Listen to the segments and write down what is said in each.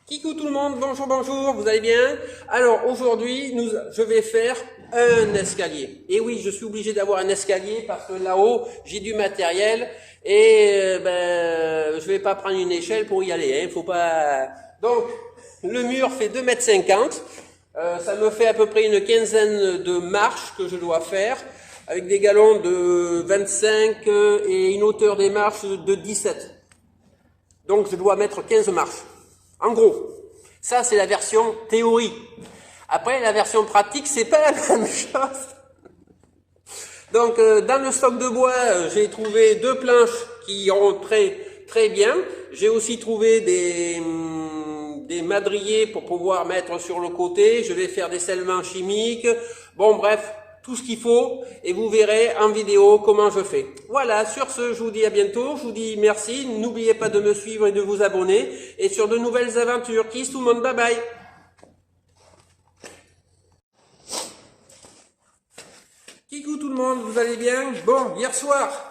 Kikou tout le monde, bonjour, bonjour, vous allez bien? Alors aujourd'hui, je vais faire un escalier. Et oui, je suis obligé d'avoir un escalier parce que là-haut, j'ai du matériel et je vais pas prendre une échelle pour y aller. Faut pas. Donc, le mur fait 2,50 m. Ça me fait à peu près une quinzaine de marches que je dois faire avec des galons de 25 et une hauteur des marches de 17. Donc je dois mettre 15 marches. En gros, ça c'est la version théorie. Après, la version pratique, c'est pas la même chose. Donc dans le stock de bois, j'ai trouvé 2 planches qui iront très bien. J'ai aussi trouvé des madriers pour pouvoir mettre sur le côté. Je vais faire des scellements chimiques. Bon bref, tout ce qu'il faut et vous verrez en vidéo comment je fais. Voilà, sur ce, je vous dis à bientôt, je vous dis merci, n'oubliez pas de me suivre et de vous abonner et sur de nouvelles aventures. Kiss tout le monde, bye bye. Kikou tout le monde, vous allez bien? Bon, hier soir,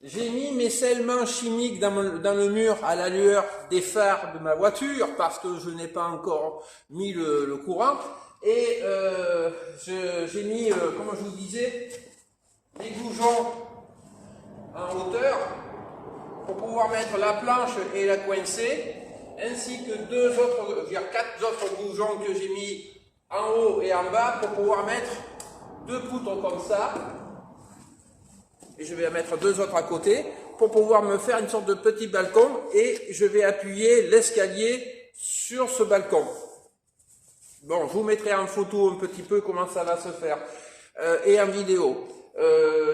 j'ai mis mes scellements chimiques dans le mur à la lueur des phares de ma voiture parce que je n'ai pas encore mis le courant. Et j'ai mis, comme je vous disais, des goujons en hauteur pour pouvoir mettre la planche et la coincer, ainsi que 4 autres goujons que j'ai mis en haut et en bas pour pouvoir mettre 2 poutres comme ça. Et je vais en mettre 2 autres à côté pour pouvoir me faire une sorte de petit balcon et je vais appuyer l'escalier sur ce balcon. Bon, je vous mettrai en photo un petit peu comment ça va se faire et en vidéo.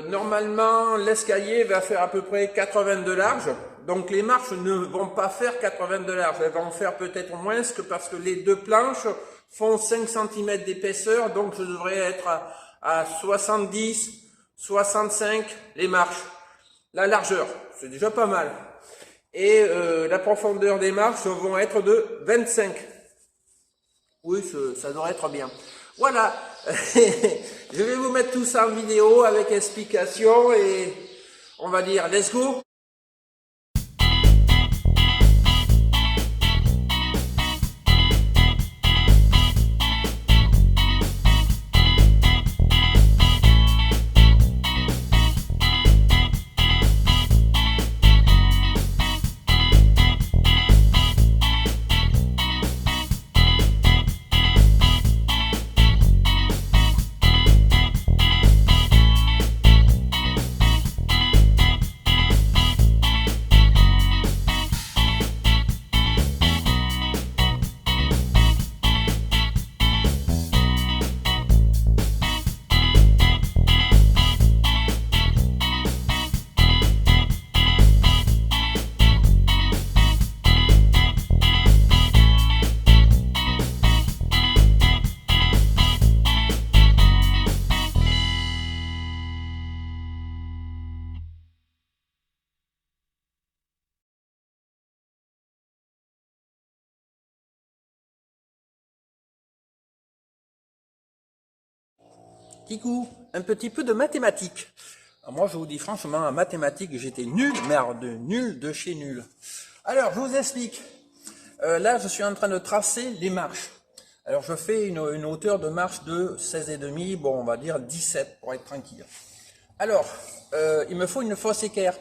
Normalement, l'escalier va faire à peu près 80 de large. Donc les marches ne vont pas faire 80 de large. Elles vont faire peut-être moins que parce que les 2 planches font 5 cm d'épaisseur. Donc je devrais être à 70, 65 les marches. La largeur, c'est déjà pas mal. Et la profondeur des marches vont être de 25. Oui, ça devrait être bien. Voilà, je vais vous mettre tout ça en vidéo avec explication et on va dire let's go. Kikou, un petit peu de mathématiques. Alors moi, je vous dis franchement, en mathématiques, j'étais nul, merde, nul de chez nul. Alors, je vous explique. Là, je suis en train de tracer les marches. Alors, je fais une hauteur de marche de 16,5, bon, on va dire 17 pour être tranquille. Alors, il me faut une fosse équerre.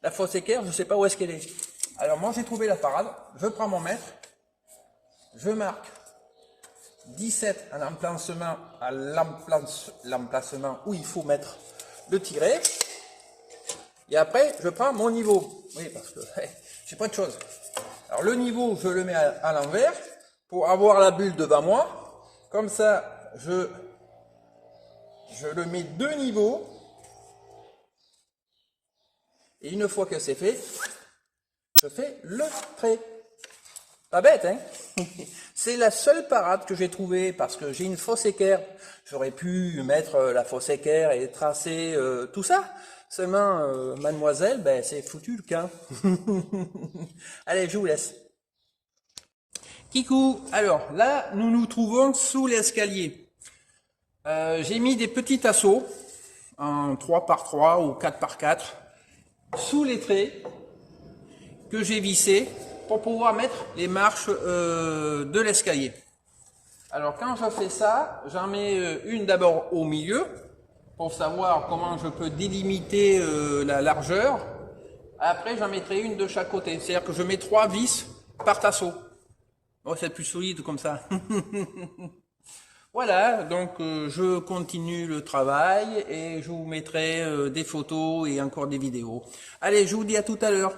La fosse équerre, je ne sais pas où est-ce qu'elle est. Alors, moi, j'ai trouvé la parade. Je prends mon mètre. Je marque 17 à l'emplacement où il faut mettre le tiret. Et après, je prends mon niveau. Oui, parce que j'ai pas de chose. Alors le niveau, je le mets à l'envers pour avoir la bulle devant moi. Comme ça, je le mets 2 niveaux. Et une fois que c'est fait, je fais le trait. Pas bête, hein? C'est la seule parade que j'ai trouvée parce que j'ai une fosse équerre. J'aurais pu mettre la fosse équerre et tracer tout ça. Seulement, mademoiselle, ben, c'est foutu le camp. Allez, je vous laisse. Kikou, alors là, nous nous trouvons sous l'escalier. J'ai mis des petits tasseaux en 3 par 3 ou 4 par 4 sous les traits que j'ai vissés pour pouvoir mettre les marches de l'escalier. Alors quand je fais ça, j'en mets une d'abord au milieu pour savoir comment je peux délimiter la largeur. Après j'en mettrai une de chaque côté, c'est-à-dire que je mets 3 vis par tasseau. Oh, c'est plus solide comme ça. Voilà, donc je continue le travail et je vous mettrai des photos et encore des vidéos. Allez, je vous dis à tout à l'heure.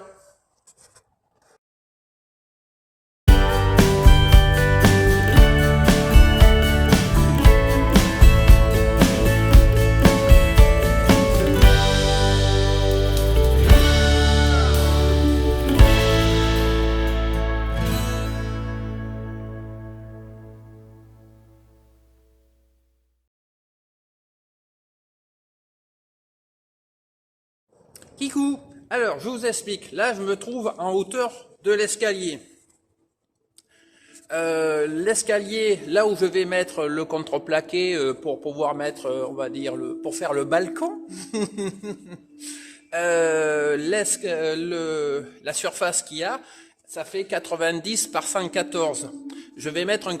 Kikou, alors je vous explique, là je me trouve en hauteur de l'escalier. L'escalier, là où je vais mettre le contreplaqué pour pouvoir mettre, on va dire, pour faire le balcon, la surface qu'il y a, ça fait 90 par 114. Je vais mettre un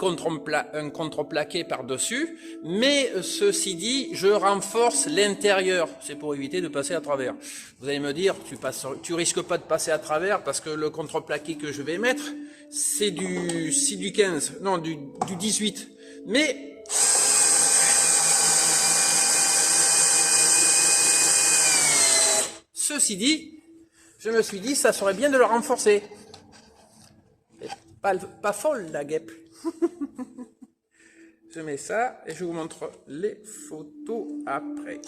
contreplaqué par-dessus, mais ceci dit, je renforce l'intérieur. C'est pour éviter de passer à travers. Vous allez me dire, tu risques pas de passer à travers parce que le contreplaqué que je vais mettre, c'est du 15, non, du 18. Mais ceci dit, je me suis dit, ça serait bien de le renforcer. Pas folle la guêpe. Je mets ça et je vous montre les photos après.